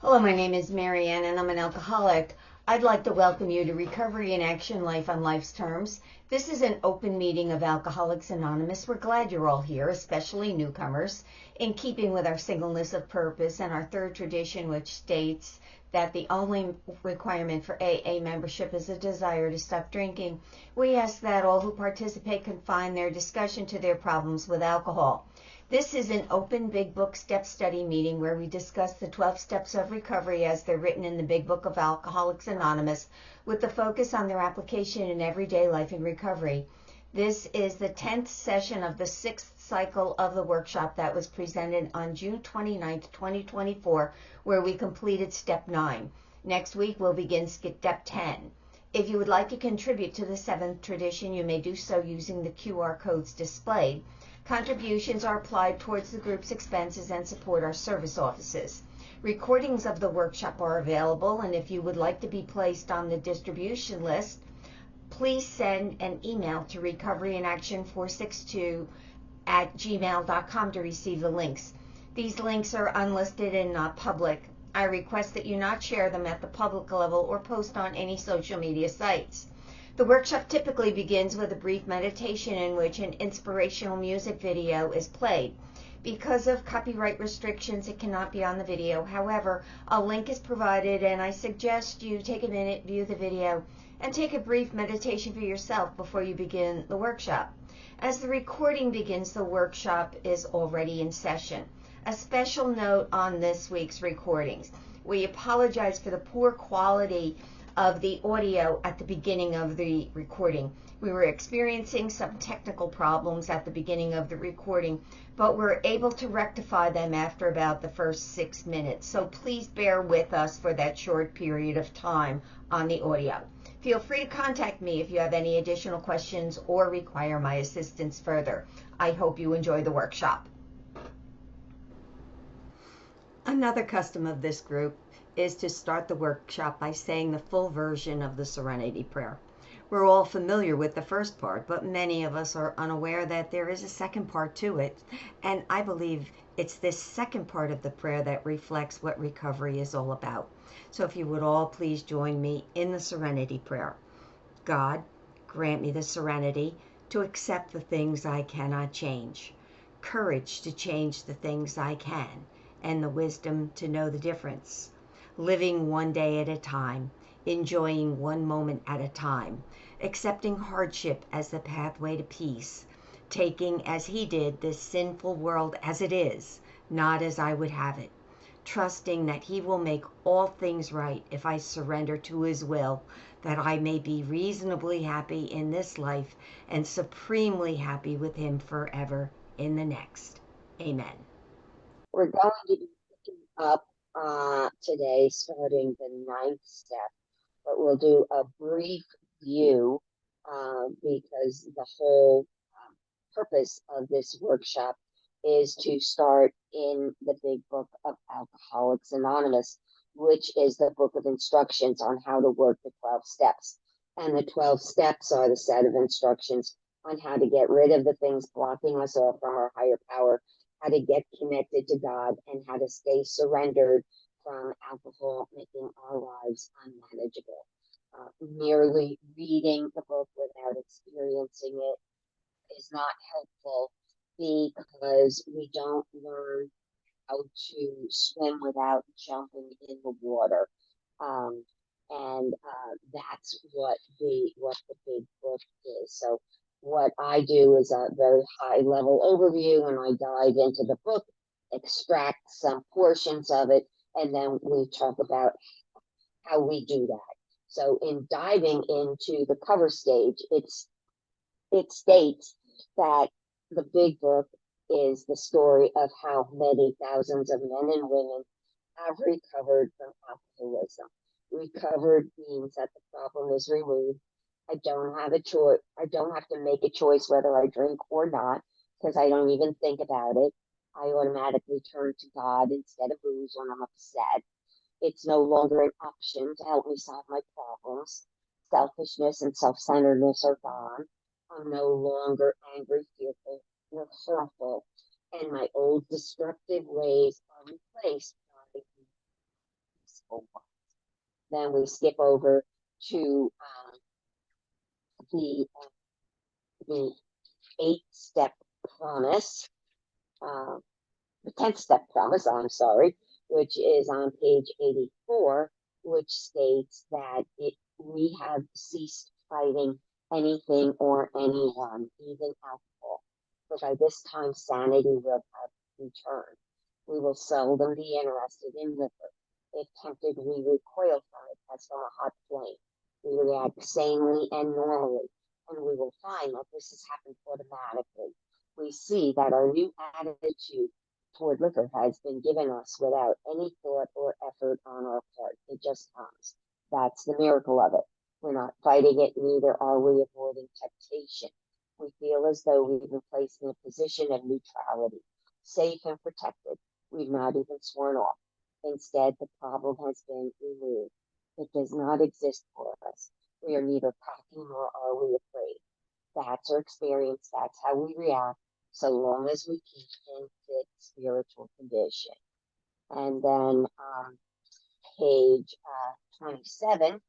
Hello, my name is Marianne and I'm an alcoholic. I'd like to welcome you to Recovery in Action Life on Life's Terms. This is an open meeting of Alcoholics Anonymous. We're glad you're all here, especially newcomers, in keeping with our singleness of purpose and our third tradition, which states that the only requirement for AA membership is a desire to stop drinking. We ask that all who participate confine their discussion to their problems with alcohol. This is an open Big Book step study meeting where we discuss the 12 steps of recovery as they're written in the Big Book of Alcoholics Anonymous, with the focus on their application in everyday life in recovery. This is the 10th session of the 6th cycle of the workshop that was presented on June 29th, 2024, where we completed step 9. Next week we'll begin step 10. If you would like to contribute to the 7th tradition, you may do so using the QR codes displayed. Contributions are applied towards the group's expenses and support our service offices. Recordings of the workshop are available, and if you would like to be placed on the distribution list, please send an email to recoveryinaction462@gmail.com to receive the links. These links are unlisted and not public. I request that you not share them at the public level or post on any social media sites. The workshop typically begins with a brief meditation in which an inspirational music video is played. Because of copyright restrictions, it cannot be on the video. However, a link is provided, and I suggest you take a minute, view the video, and take a brief meditation for yourself before you begin the workshop. As the recording begins, the workshop is already in session. A special note on this week's recordings. We apologize for the poor quality of the audio at the beginning of the recording. We were experiencing some technical problems at the beginning of the recording, but we're able to rectify them after about the first 6 minutes. So please bear with us for that short period of time on the audio. Feel free to contact me if you have any additional questions or require my assistance further. I hope you enjoy the workshop. Another custom of this group is to start the workshop by saying the full version of the Serenity Prayer. We're all familiar with the first part, but many of us are unaware that there is a second part to it, and I believe it's this second part of the prayer that reflects what recovery is all about. So if you would all please join me in the Serenity Prayer. God, grant me the serenity to accept the things I cannot change, courage to change the things I can, and the wisdom to know the difference. Living one day at a time, enjoying one moment at a time, accepting hardship as the pathway to peace, taking as he did this sinful world as it is, not as I would have it, trusting that he will make all things right if I surrender to his will, that I may be reasonably happy in this life and supremely happy with him forever in the next. Amen. We're going to be picking up today, starting the 9th step, but we'll do a brief view because the whole purpose of this workshop is to start in the Big Book of Alcoholics Anonymous, which is the book of instructions on how to work the 12 steps. And the 12 steps are the set of instructions on how to get rid of the things blocking us off from our higher power, how to get connected to God, and how to stay surrendered from alcohol making our lives unmanageable. Merely reading the book without experiencing it is not helpful because we don't learn how to swim without jumping in the water. Um, and that's what the big book is. So what I do is a very high level overview, and I dive into the book, extract some portions of it, and then we talk about how we do that. So in diving into the cover stage, it states that the big book is the story of how many thousands of men and women have recovered from alcoholism. Recovered means that the problem is removed. I don't have a choice. I don't have to make a choice whether I drink or not because I don't even think about it. I automatically turn to God instead of booze when I'm upset. It's no longer an option to help me solve my problems. Selfishness and self centeredness are gone. I'm no longer angry, fearful, or harmful, and my old destructive ways are replaced by wonderful ones. Then we skip over to the the 8-step promise, uh, the 10th-step promise, I'm sorry, which is on page 84, which states that we have ceased fighting anything or anyone, even alcohol. For by this time, sanity will have returned. We will seldom be interested in liquor. If tempted, we recoil from it as from a hot flame. We react sanely and normally, and we will find that this has happened automatically. We see that our new attitude toward liquor has been given us without any thought or effort on our part. It just comes. That's the miracle of it. We're not fighting it, neither are we avoiding temptation. We feel as though we've been placed in a position of neutrality, safe and protected. We've not even sworn off. Instead, the problem has been removed. It does not exist for us. We are neither cocky nor are we afraid. That's our experience. That's how we react, so long as we keep in fit spiritual condition. And then page 27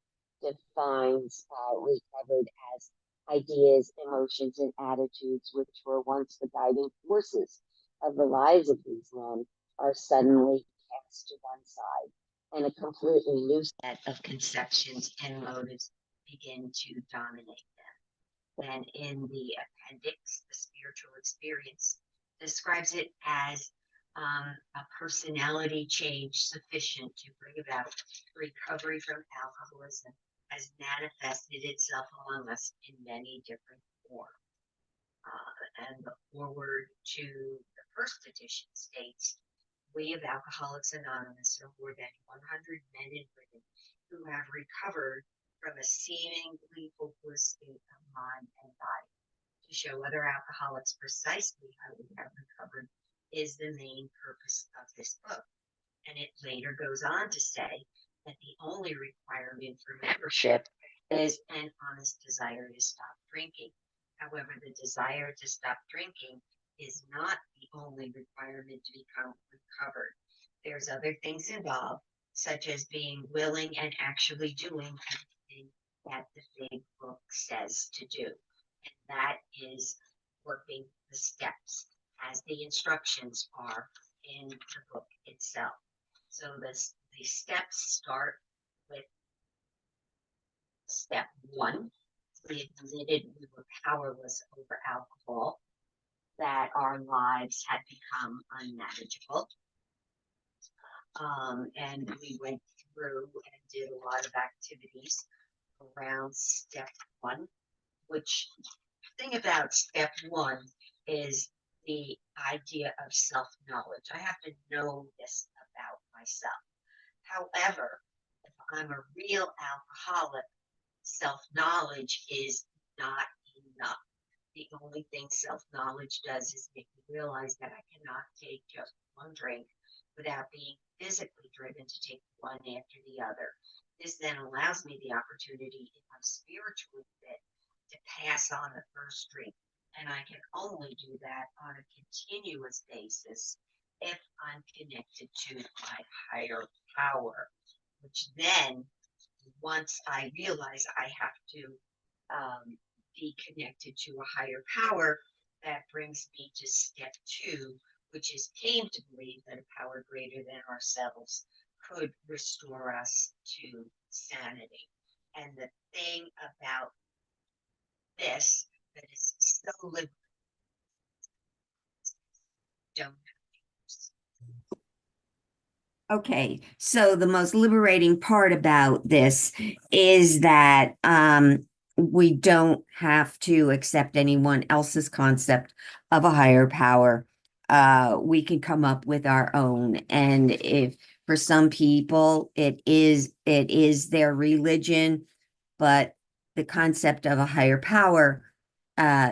defines recovered as ideas, emotions, and attitudes which were once the guiding forces of the lives of these men are suddenly cast to one side, and a completely new set of conceptions and motives begin to dominate them. Then in the appendix, the spiritual experience describes it as a personality change sufficient to bring about recovery from alcoholism has manifested itself among us in many different forms. And the forward to the first edition states, we of Alcoholics Anonymous are more than 100 men and women who have recovered from a seemingly hopeless state of mind and body. To show other alcoholics precisely how we have recovered is the main purpose of this book. And it later goes on to say that the only requirement for membership is an honest desire to stop drinking. However, the desire to stop drinking is not the only requirement to become recovered. There's other things involved, such as being willing and actually doing everything that the big book says to do. And that is working the steps as the instructions are in the book itself. So the steps start with step 1. We admitted we were powerless over alcohol, that our lives had become unmanageable. And we went through and did a lot of activities around step 1, which thing about step 1 is the idea of self-knowledge. I have to know this about myself. However, if I'm a real alcoholic, self-knowledge is not enough. The only thing self-knowledge does is make me realize that I cannot take just one drink without being physically driven to take one after the other. This then allows me the opportunity, if I'm spiritually fit, to pass on the first drink. And I can only do that on a continuous basis if I'm connected to my higher power, which then, once I realize I have to be connected to a higher power, that brings me to step 2, which is came to believe that a power greater than ourselves could restore us to sanity. And the thing about this that is so liberating, don't. Okay, so the most liberating part about this is that we don't have to accept anyone else's concept of a higher power. We can come up with our own. And if for some people it is their religion, but the concept of a higher power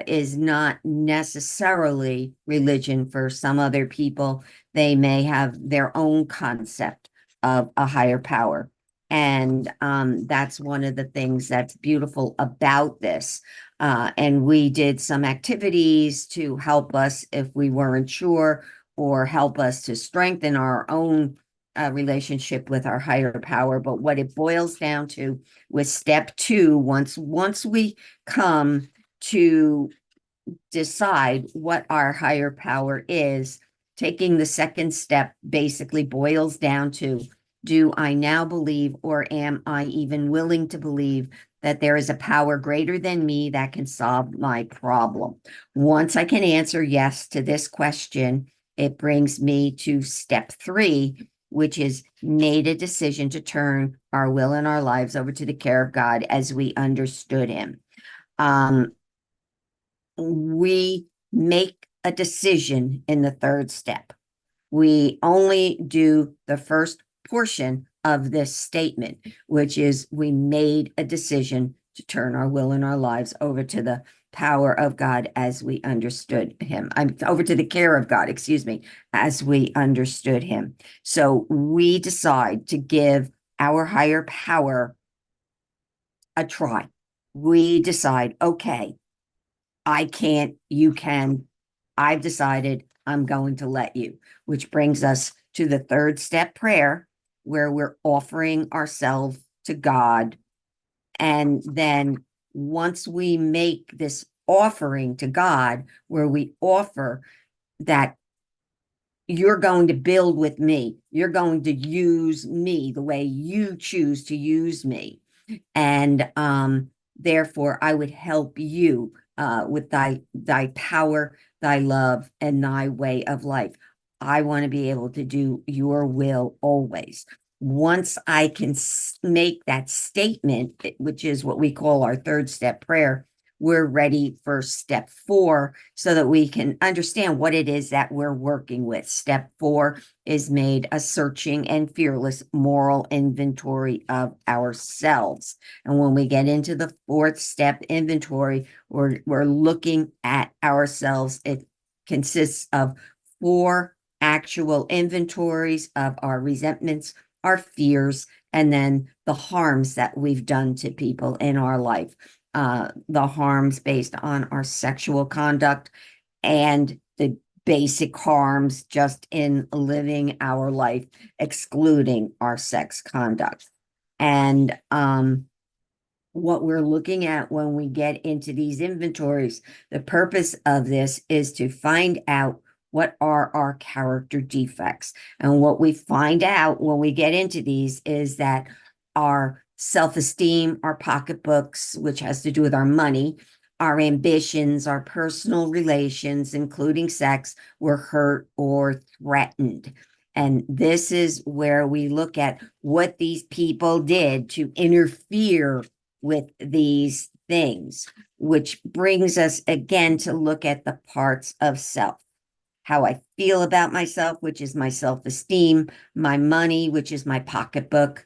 is not necessarily religion. For some other people, they may have their own concept of a higher power. And that's one of the things that's beautiful about this. And we did some activities to help us if we weren't sure, or help us to strengthen our own relationship with our higher power. But what it boils down to with step two, once we come to decide what our higher power is, taking the second step basically boils down to, do I now believe, or am I even willing to believe that there is a power greater than me that can solve my problem? Once I can answer yes to this question, it brings me to step three, which is made a decision to turn our will and our lives over to the care of God as we understood him. We make a decision in the third step. We only do the first portion of this statement, which is we made a decision to turn our will and our lives over to the power of God as we understood him. I'm over to the care of God, excuse me, as we understood him. So we decide to give our higher power a try. We decide, okay, I can't, you can. I've decided I'm going to let you, which brings us to the third step prayer, where we're offering ourselves to God. And then once we make this offering to God, where we offer that you're going to build with me, you're going to use me the way you choose to use me. And therefore, I would help you with thy power, thy love, and thy way of life. I want to be able to do your will always. Once I can make that statement, which is what we call our third step prayer, we're ready for step four so that we can understand what it is that we're working with. Step four is made a searching and fearless moral inventory of ourselves. And when we get into the fourth step inventory, we're looking at ourselves. It consists of 4 actual inventories of our resentments, our fears, and then the harms that we've done to people in our life. The harms based on our sexual conduct and the basic harms just in living our life, excluding our sex conduct. And what we're looking at when we get into these inventories, the purpose of this is to find out what are our character defects. And what we find out when we get into these is that our self-esteem, our pocketbooks, which has to do with our money, our ambitions, our personal relations, including sex, were hurt or threatened. And this is where we look at what these people did to interfere with these things, which brings us again to look at the parts of self. How I feel about myself, which is my self-esteem, my money, which is my pocketbook,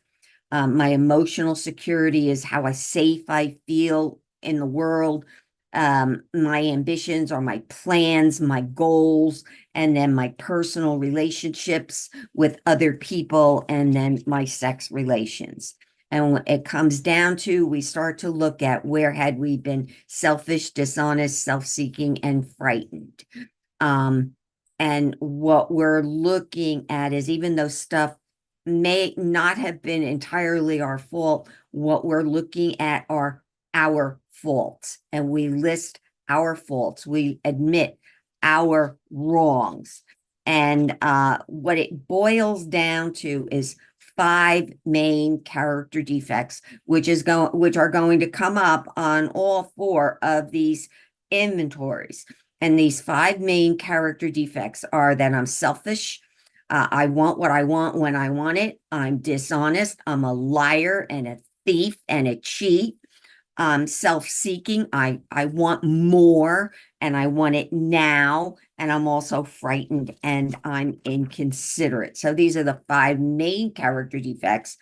my emotional security is how safe I feel in the world. My ambitions are my plans, my goals, and then my personal relationships with other people, and then my sex relations. And when it comes down to, we start to look at where had we been selfish, dishonest, self-seeking, and frightened. And what we're looking at is, even though stuff may not have been entirely our fault, what we're looking at are our faults. And we list our faults. We admit our wrongs. And what it boils down to is 5 main character defects, which are going to come up on all 4 of these inventories. And these 5 main character defects are that I'm selfish. I want what I want when I want it. I'm dishonest. I'm a liar and a thief and a cheat. Self-seeking. I want more and I want it now. And I'm also frightened and I'm inconsiderate. So these are the 5 main character defects.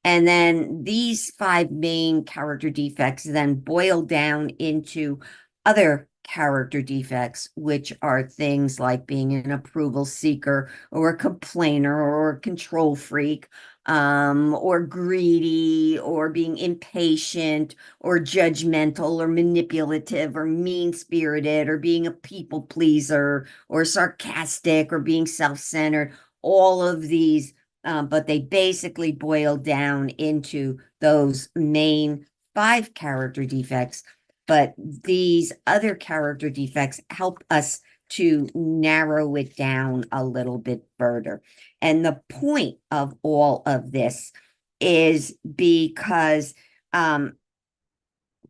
And then these 5 main character defects then boil down into other character defects, which are things like being an approval seeker or a complainer or a control freak, or greedy, or being impatient or judgmental or manipulative or mean-spirited, or being a people pleaser or sarcastic or being self-centered. All of these but they basically boil down into those main 5 character defects. But these other character defects help us to narrow it down a little bit further. And the point of all of this is because, for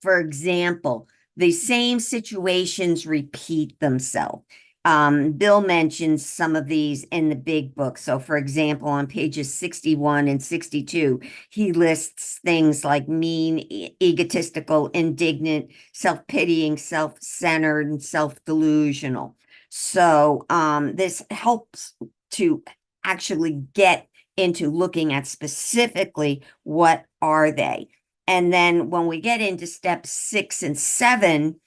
example, the same situations repeat themselves. Bill mentions some of these in the big book. So, for example, on pages 61 and 62, he lists things like mean, egotistical, indignant, self-pitying, self-centered, and self-delusional. So, this helps to actually get into looking at specifically what are they. And then when we get into steps 6 and 7,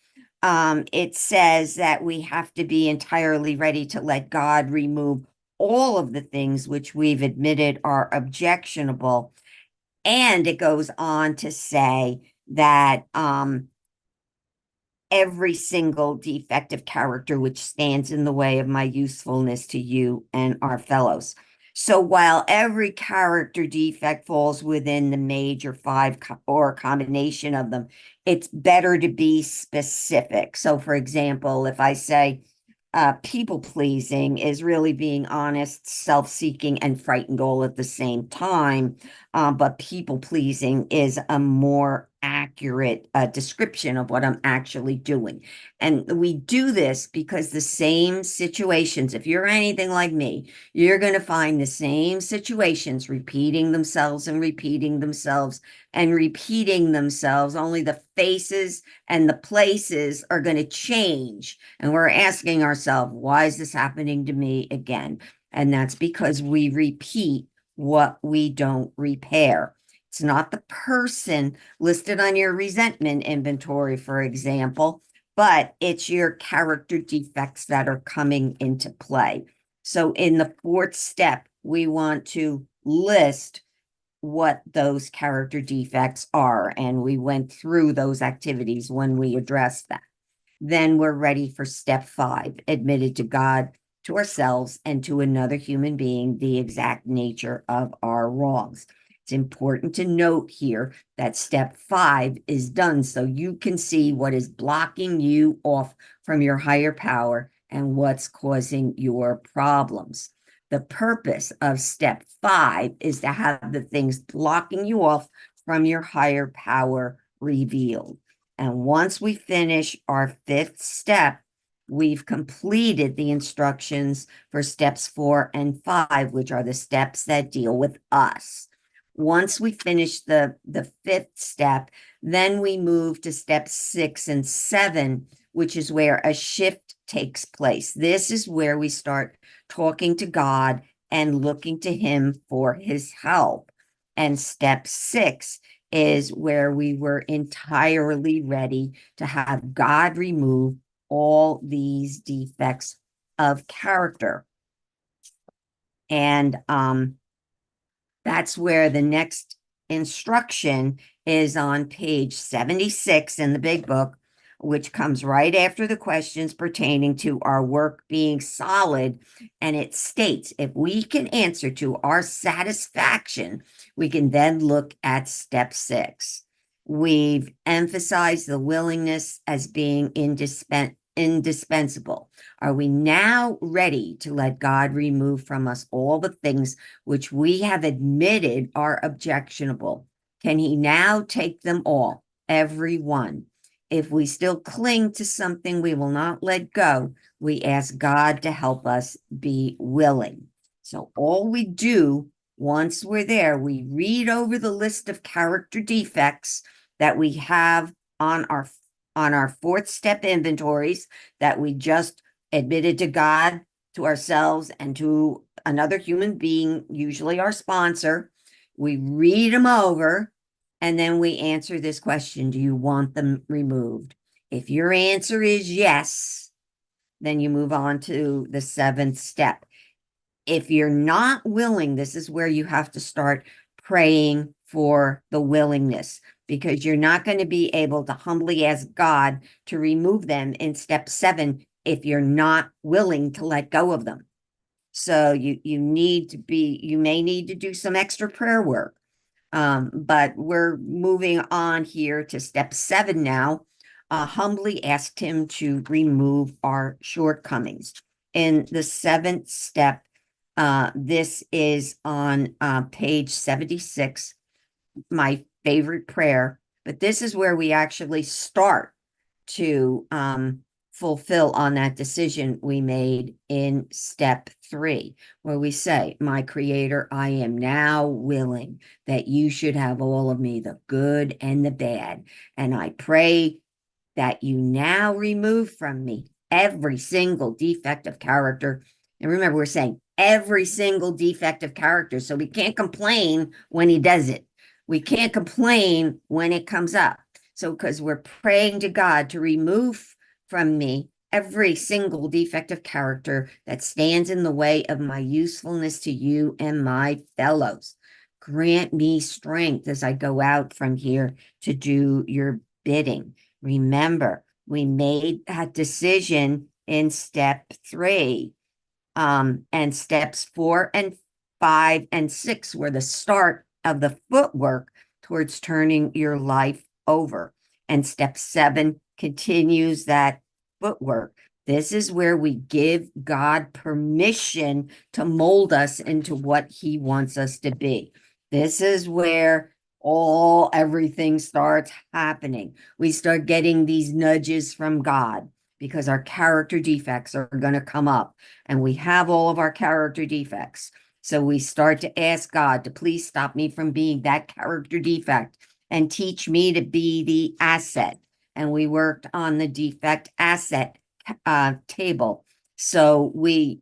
it says that we have to be entirely ready to let God remove all of the things which we've admitted are objectionable. And it goes on to say that every single defective character which stands in the way of my usefulness to you and our fellows. So while every character defect falls within the major 5 or a combination of them, it's better to be specific. So for example, if I say people pleasing is really being honest, self-seeking, and frightened all at the same time, but people pleasing is a more accurate description of what I'm actually doing. And we do this because the same situations, if you're anything like me, you're going to find the same situations repeating themselves and repeating themselves and repeating themselves, only the faces and the places are going to change. And we're asking ourselves, why is this happening to me again? And that's because we repeat what we don't repair. It's not the person listed on your resentment inventory, for example, but it's your character defects that are coming into play. So in the 4th step, we want to list what those character defects are, and we went through those activities when we addressed that. Then we're ready for step 5, admitted to God, to ourselves, and to another human being the exact nature of our wrongs. It's important to note here that step 5 is done so you can see what is blocking you off from your higher power and what's causing your problems. The purpose of step 5 is to have the things blocking you off from your higher power revealed. And once we finish our 5th step, we've completed the instructions for steps 4 and 5, which are the steps that deal with us. Once we finish the 5th step, then we move to steps 6 and 7, which is where a shift takes place. This is where we start talking to God and looking to him for his help. And step 6 is where we were entirely ready to have God remove all these defects of character. And that's where the next instruction is on page 76 in the big book, which comes right after the questions pertaining to our work being solid. And it states, if we can answer to our satisfaction, we can then look at step 6. We've emphasized the willingness as being indispensable. Are we now ready to let God remove from us all the things which we have admitted are objectionable? Can he now take them all, every one? If we still cling to something we will not let go, we ask God to help us be willing. So all we do once we're there, we read over the list of character defects that we have on our 4th step inventories that we just admitted to God, to ourselves, and to another human being, usually our sponsor. We read them over, and then we answer this question: do you want them removed? If your answer is yes, then you move on to the 7th step. If you're not willing, this is where you have to start praying for the willingness, because you're not going to be able to humbly ask God to remove them in step 7 if you're not willing to let go of them. So you may need to do some extra prayer work. But we're moving on here to step 7 now. Humbly asked him to remove our shortcomings. In the 7th step, this is on page 76, my favorite prayer, but this is where we actually start to fulfill on that decision we made in step 3, where we say, my creator, I am now willing that you should have all of me, the good and the bad. And I pray that you now remove from me every single defect of character. And remember, we're saying every single defect of character. So we can't complain when he does it. We can't complain when it comes up. So, because we're praying to God to remove from me every single defect of character that stands in the way of my usefulness to you and my fellows. Grant me strength as I go out from here to do your bidding. Remember, we made that decision in step 3. And steps 4 and 5 and 6 were the start of the footwork towards turning your life over. And step 7 continues that footwork. This is where we give God permission to mold us into what he wants us to be. This is where everything starts happening. We start getting these nudges from God because our character defects are going to come up, and we have all of our character defects. So we start to ask God to please stop me from being that character defect and teach me to be the asset. And we worked on the defect asset table. So we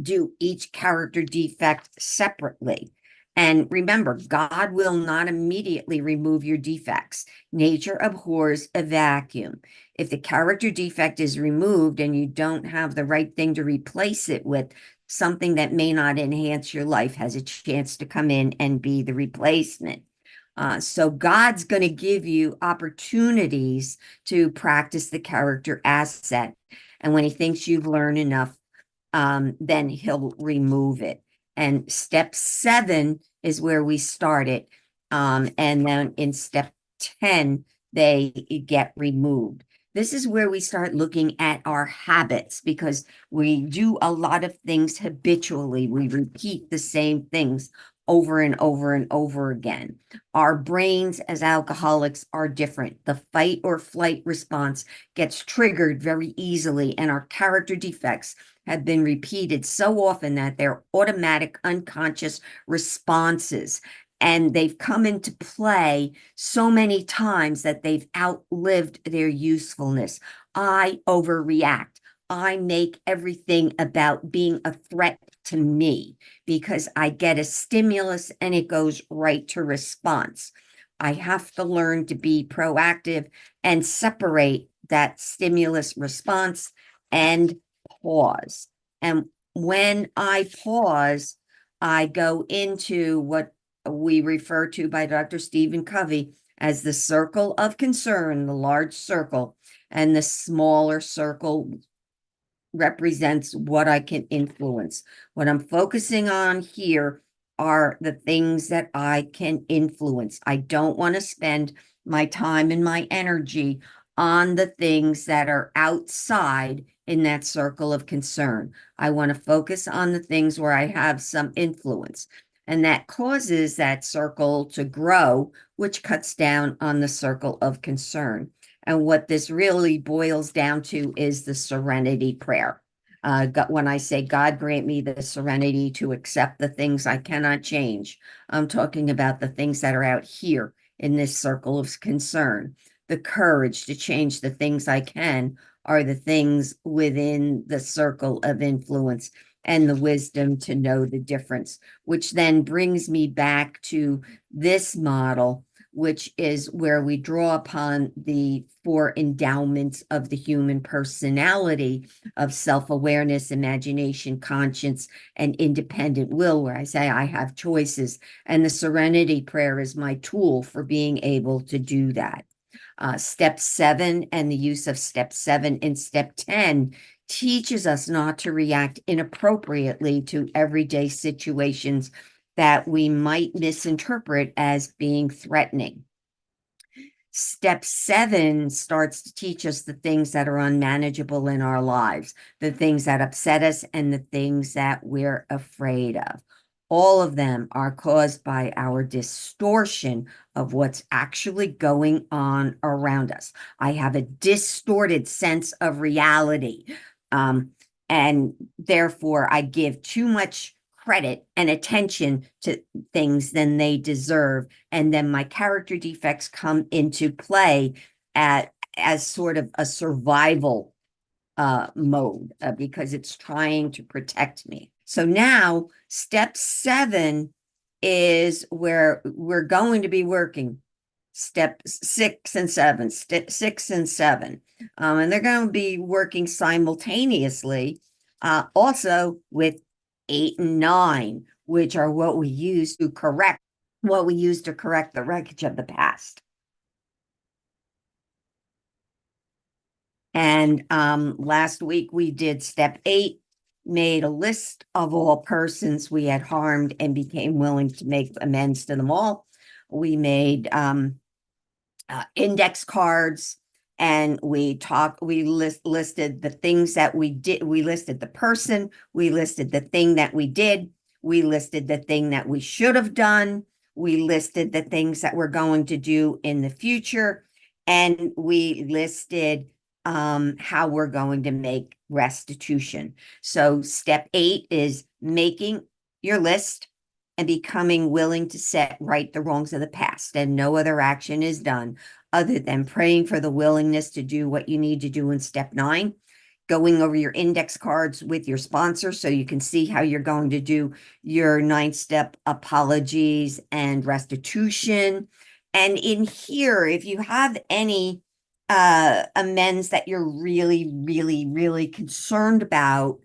do each character defect separately. And remember, God will not immediately remove your defects. Nature abhors a vacuum. If the character defect is removed and you don't have the right thing to replace it with, something that may not enhance your life has a chance to come in and be the replacement. So God's going to give you opportunities to practice the character asset. And when he thinks you've learned enough, then he'll remove it. And step 7 is where we started. And then in step 10, they get removed. This is where we start looking at our habits, because we do a lot of things habitually. We repeat the same things over and over and over again. Our brains as alcoholics are different. The fight or flight response gets triggered very easily, and our character defects have been repeated so often that they're automatic unconscious responses. And they've come into play so many times that they've outlived their usefulness. I overreact. I make everything about being a threat to me because I get a stimulus and it goes right to response. I have to learn to be proactive and separate that stimulus response and pause. And when I pause, I go into what we refer to by Dr. Stephen Covey as the circle of concern, the large circle, and the smaller circle represents what I can influence. What I'm focusing on here are the things that I can influence. I don't want to spend my time and my energy on the things that are outside in that circle of concern. I want to focus on the things where I have some influence. And that causes that circle to grow, which cuts down on the circle of concern. And what this really boils down to is the serenity prayer. When I say, God, grant me the serenity to accept the things I cannot change, I'm talking about the things that are out here in this circle of concern. The courage to change the things I can are the things within the circle of influence, and the wisdom to know the difference, which then brings me back to this model, which is where we draw upon the 4 endowments of the human personality of self-awareness, imagination, conscience, and independent will, where I say I have choices. And the serenity prayer is my tool for being able to do that. Step 7 and the use of step 7 and step 10 teaches us not to react inappropriately to everyday situations that we might misinterpret as being threatening. Step 7 starts to teach us the things that are unmanageable in our lives, the things that upset us, and the things that we're afraid of. All of them are caused by our distortion of what's actually going on around us. I have a distorted sense of reality. And therefore, I give too much credit and attention to things than they deserve. And then my character defects come into play as sort of a survival mode because it's trying to protect me. So now step 7 is where we're going to be working step 6 and 7, step 6 and 7. And they're going to be working simultaneously also with 8 and 9, which are what we use to correct the wreckage of the past. And last week we did step 8, made a list of all persons we had harmed and became willing to make amends to them all. We made index cards, and we listed the things that we did. We listed the person, we listed the thing that we did, we listed the thing that we should have done, we listed the things that we're going to do in the future, and we listed how we're going to make restitution. So step 8 is making your list and becoming willing to set right the wrongs of the past, and no other action is done other than praying for the willingness to do what you need to do in step 9, going over your index cards with your sponsor so you can see how you're going to do your 9th step apologies and restitution. And in here, if you have any amends that you're really, really, really concerned about,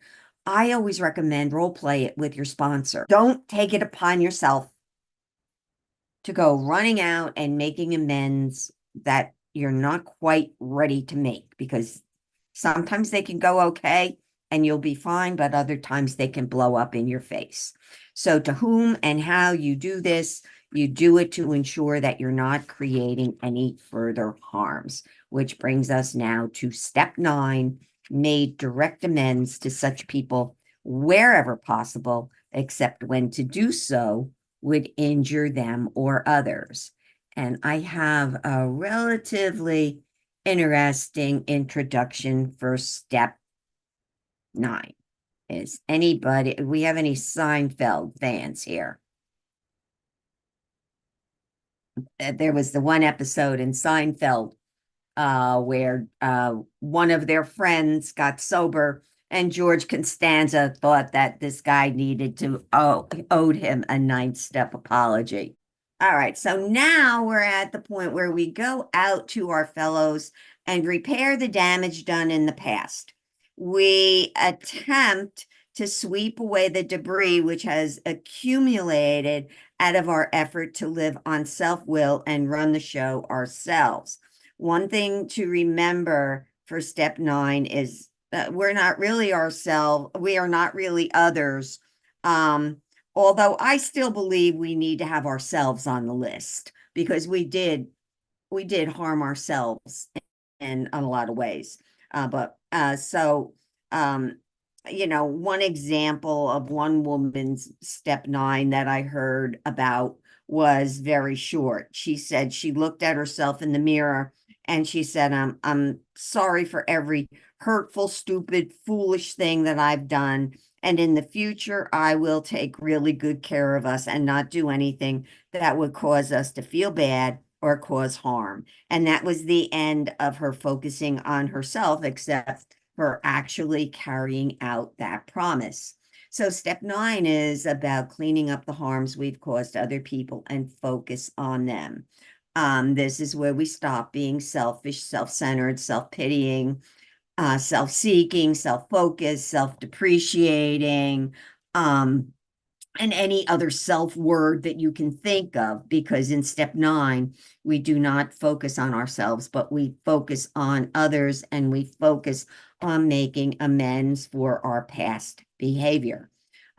I always recommend role play it with your sponsor. Don't take it upon yourself to go running out and making amends that you're not quite ready to make, because sometimes they can go okay and you'll be fine, but other times they can blow up in your face. So to whom and how you do this, you do it to ensure that you're not creating any further harms, which brings us now to step 9, made direct amends to such people wherever possible, except when to do so would injure them or others. And I have a relatively interesting introduction for step 9. Is anybody, we have any Seinfeld fans here? There was the one episode in Seinfeld where one of their friends got sober, and George Costanza thought that this guy needed to owed him a 9th step apology. All right, so now we're at the point where we go out to our fellows and repair the damage done in the past. We attempt to sweep away the debris which has accumulated out of our effort to live on self-will and run the show ourselves. One thing to remember for step 9 is we're not really ourselves. We are not really others. Although I still believe we need to have ourselves on the list, because we did harm ourselves in a lot of ways. One example of one woman's step 9 that I heard about was very short. She said she looked at herself in the mirror and she said, I'm sorry for every hurtful, stupid, foolish thing that I've done. And in the future, I will take really good care of us and not do anything that would cause us to feel bad or cause harm. And that was the end of her focusing on herself, except for actually carrying out that promise. So step 9 is about cleaning up the harms we've caused other people and focus on them. This is where we stop being selfish, self-centered, self-pitying, self-seeking, self-focused, self-depreciating, and any other self word that you can think of, because in step 9, we do not focus on ourselves, but we focus on others, and we focus on making amends for our past behavior.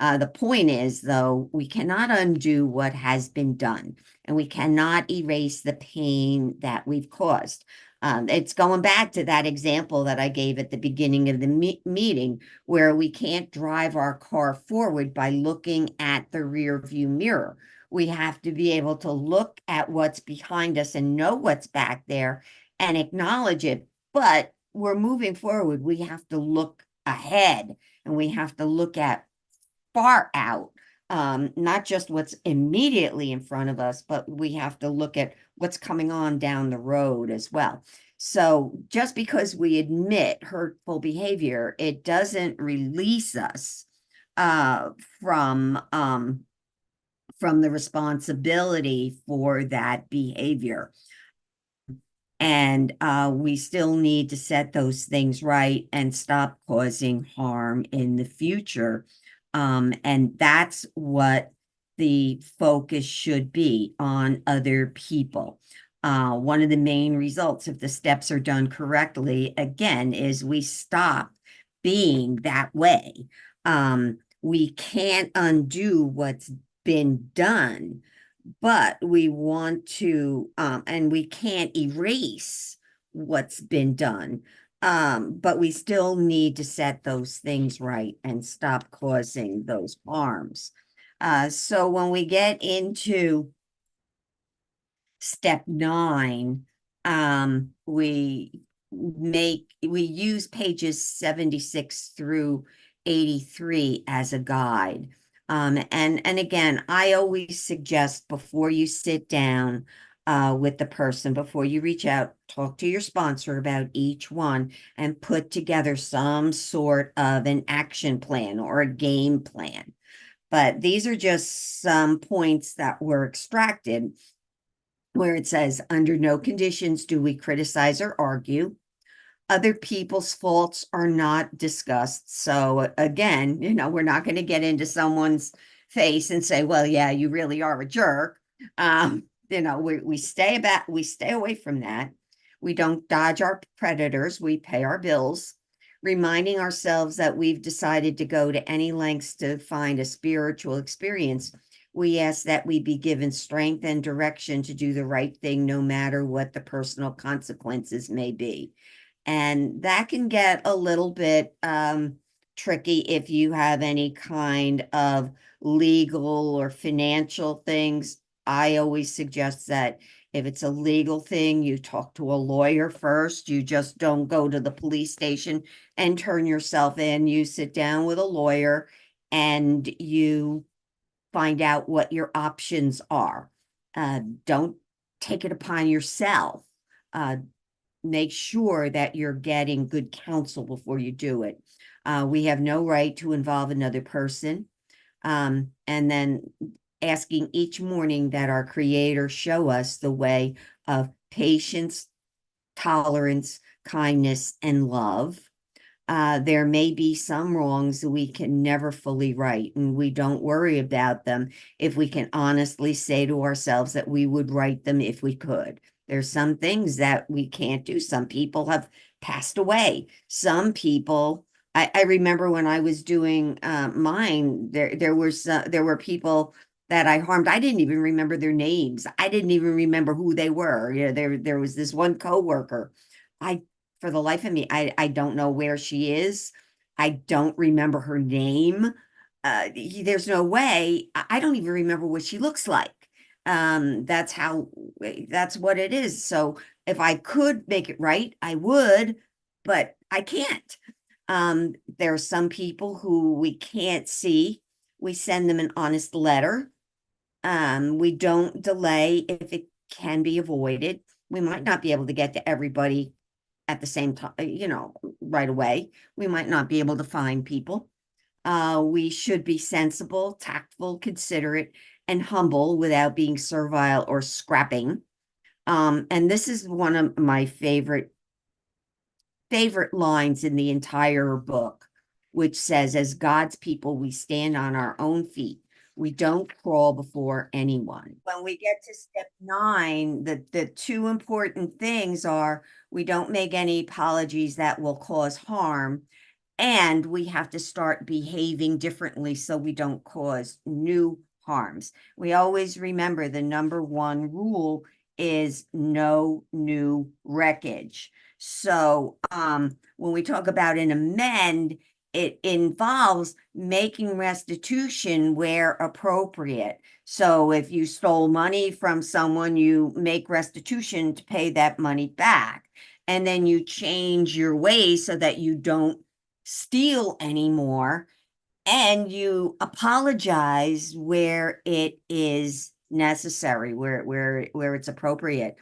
The point is, though, we cannot undo what has been done, and we cannot erase the pain that we've caused. It's going back to that example that I gave at the beginning of the meeting, where we can't drive our car forward by looking at the rear view mirror. We have to be able to look at what's behind us and know what's back there and acknowledge it. But we're moving forward. We have to look ahead, and we have to look at far out, not just what's immediately in front of us, but we have to look at what's coming on down the road as well. So just because we admit hurtful behavior, it doesn't release us from the responsibility for that behavior. And we still need to set those things right and stop causing harm in the future. And that's what the focus should be, on other people. One of the main results, if the steps are done correctly, again, is we stop being that way. We can't undo what's been done, but we want to, and we can't erase what's been done. But we still need to set those things right and stop causing those harms. So when we get into step 9, we use pages 76 through 83 as a guide. And again, I always suggest, before you sit down with the person, before you reach out, talk to your sponsor about each one and put together some sort of an action plan or a game plan. But these are just some points that were extracted, where it says, under no conditions do we criticize or argue. Other people's faults are not discussed. So again, we're not going to get into someone's face and say, well, yeah, you really are a jerk. We stay away from that. We don't dodge our predators. We pay our bills, reminding ourselves that we've decided to go to any lengths to find a spiritual experience. We ask that we be given strength and direction to do the right thing, no matter what the personal consequences may be. And that can get a little bit tricky if you have any kind of legal or financial things. I always suggest that if it's a legal thing, you talk to a lawyer first. You just don't go to the police station and turn yourself in. You sit down with a lawyer and you find out what your options are. Don't take it upon yourself. Make sure that you're getting good counsel before you do it. We have no right to involve another person. And then asking each morning that our Creator show us the way of patience, tolerance, kindness, and love. There may be some wrongs that we can never fully right, and we don't worry about them if we can honestly say to ourselves that we would right them if we could. There's some things that we can't do. Some people have passed away. Some people, I remember when I was doing mine, there were people that I harmed. I didn't even remember their names. I didn't even remember who they were. There was this one coworker. For the life of me, I don't know where she is. I don't remember her name. There's no way. I don't even remember what she looks like. That's what it is. So if I could make it right, I would, but I can't. There are some people who we can't see. We send them an honest letter. We don't delay if it can be avoided. We might not be able to get to everybody at the same time, right away. We might not be able to find people. We should be sensible, tactful, considerate, and humble without being servile or scrapping. And this is one of my favorite lines in the entire book, which says, as God's people, we stand on our own feet. We don't crawl before anyone. When we get to step 9, the two important things are we don't make any apologies that will cause harm, and we have to start behaving differently so we don't cause new harms. We always remember the number one rule is no new wreckage. So when we talk about an amend, it involves making restitution where appropriate. So if you stole money from someone, you make restitution to pay that money back. And then you change your ways so that you don't steal anymore, and you apologize where it is necessary, where it's appropriate.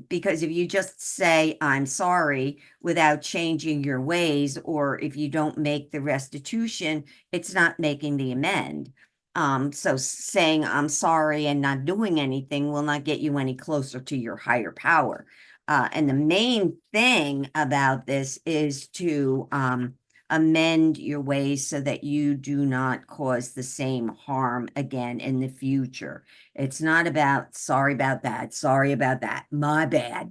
Because if you just say I'm sorry without changing your ways, or if you don't make the restitution, it's not making the amend. So saying I'm sorry and not doing anything will not get you any closer to your higher power. And the main thing about this is to amend your ways so that you do not cause the same harm again in the future. It's not about sorry about that, my bad,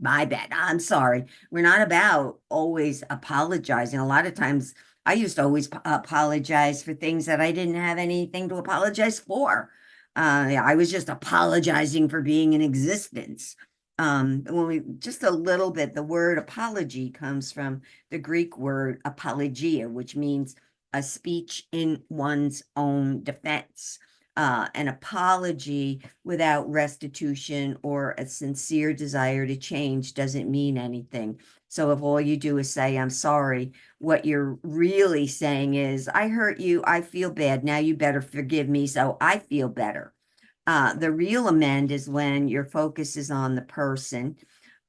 I'm sorry. We're not about always apologizing. A lot of times I used to always apologize for things that I didn't have anything to apologize for. I was just apologizing for being in existence. When we just a little bit, the word apology comes from the Greek word apologia, which means a speech in one's own defense. An apology without restitution or a sincere desire to change doesn't mean anything. So if all you do is say, I'm sorry, what you're really saying is, I hurt you, I feel bad, now you better forgive me so I feel better. The real amend is when your focus is on the person.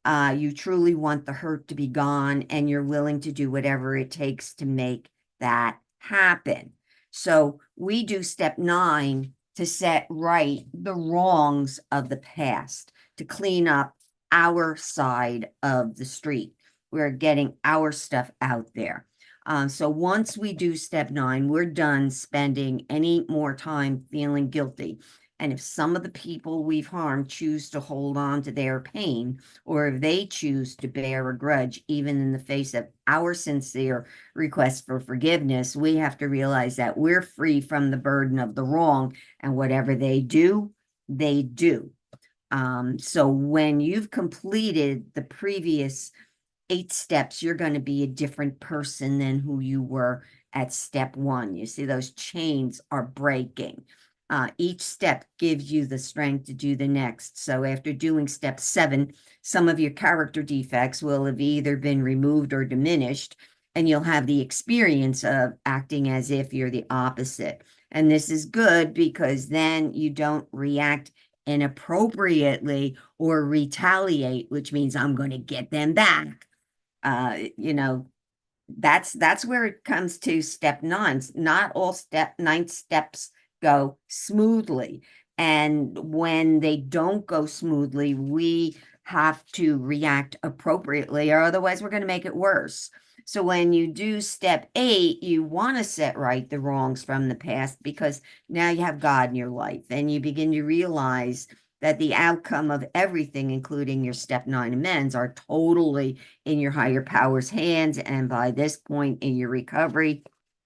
You truly want the hurt to be gone, and you're willing to do whatever it takes to make that happen. So we do step 9 to set right the wrongs of the past, to clean up our side of the street. We're getting our stuff out there. So once we do step 9, we're done spending any more time feeling guilty. And if some of the people we've harmed choose to hold on to their pain, or if they choose to bear a grudge, even in the face of our sincere request for forgiveness, we have to realize that we're free from the burden of the wrong, and whatever they do, they do. So when you've completed the previous 8 steps, you're going to be a different person than who you were at step 1. You see, those chains are breaking. Each step gives you the strength to do the next. So after doing step 7, some of your character defects will have either been removed or diminished, and you'll have the experience of acting as if you're the opposite. And this is good because then you don't react inappropriately or retaliate, which means I'm going to get them back. That's where it comes to step 9. Not all step 9 steps go smoothly. And when they don't go smoothly, we have to react appropriately, or otherwise we're going to make it worse. So when you do step 8, you want to set right the wrongs from the past, because now you have God in your life and you begin to realize that the outcome of everything, including your step 9 amends, are totally in your higher power's hands. And by this point in your recovery,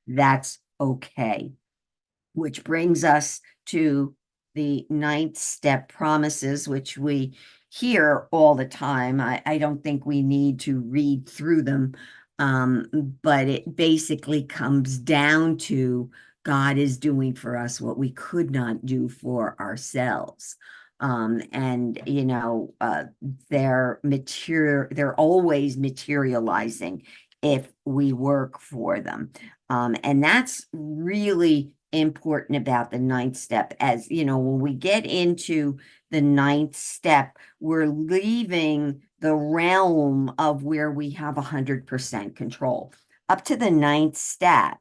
that's okay. Which brings us to the 9th step promises, which we hear all the time. I don't think we need to read through them, but it basically comes down to God is doing for us what we could not do for ourselves. And they're always materializing if we work for them. And that's really important about the 9th step. As you know, when we get into the 9th step, we're leaving the realm of where we have 100% control. Up to the 9th step,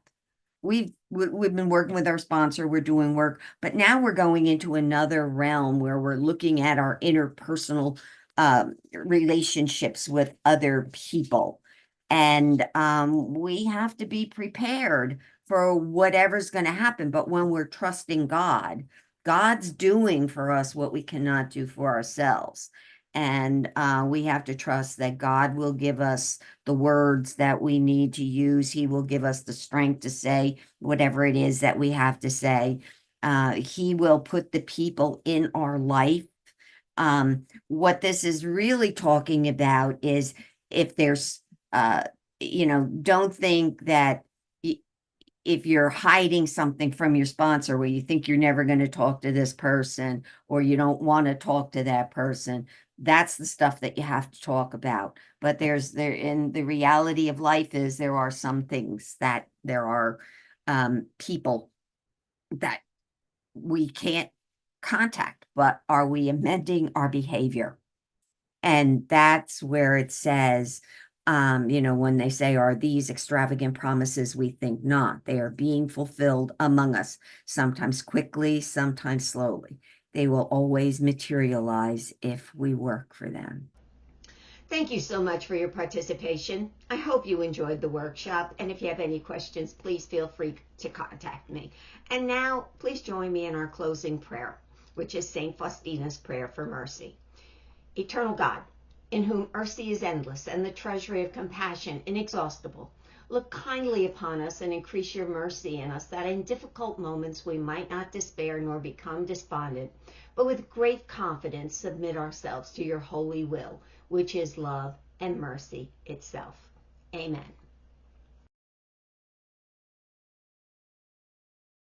we've been working with our sponsor, we're doing work, but now we're going into another realm where we're looking at our interpersonal relationships with other people. And we have to be prepared for whatever's going to happen. But when we're trusting God, God's doing for us what we cannot do for ourselves. And we have to trust that God will give us the words that we need to use. He will give us the strength to say whatever it is that we have to say. He will put the people in our life. What this is really talking about is if there's, don't think that if you're hiding something from your sponsor where you think you're never going to talk to this person or you don't want to talk to that person, that's the stuff that you have to talk about. But in the reality of life is there are some things that there are people that we can't contact, but are we amending our behavior? And that's where it says, when they say, are these extravagant promises? We think not. They are being fulfilled among us, sometimes quickly, sometimes slowly. They will always materialize if we work for them. Thank you so much for your participation. I hope you enjoyed the workshop, and if you have any questions, please feel free to contact me. And now, please join me in our closing prayer, which is St. Faustina's Prayer for Mercy. Eternal God, in whom mercy is endless and the treasury of compassion inexhaustible, look kindly upon us and increase your mercy in us, that in difficult moments we might not despair nor become despondent, but with great confidence submit ourselves to your holy will, which is love and mercy itself. Amen.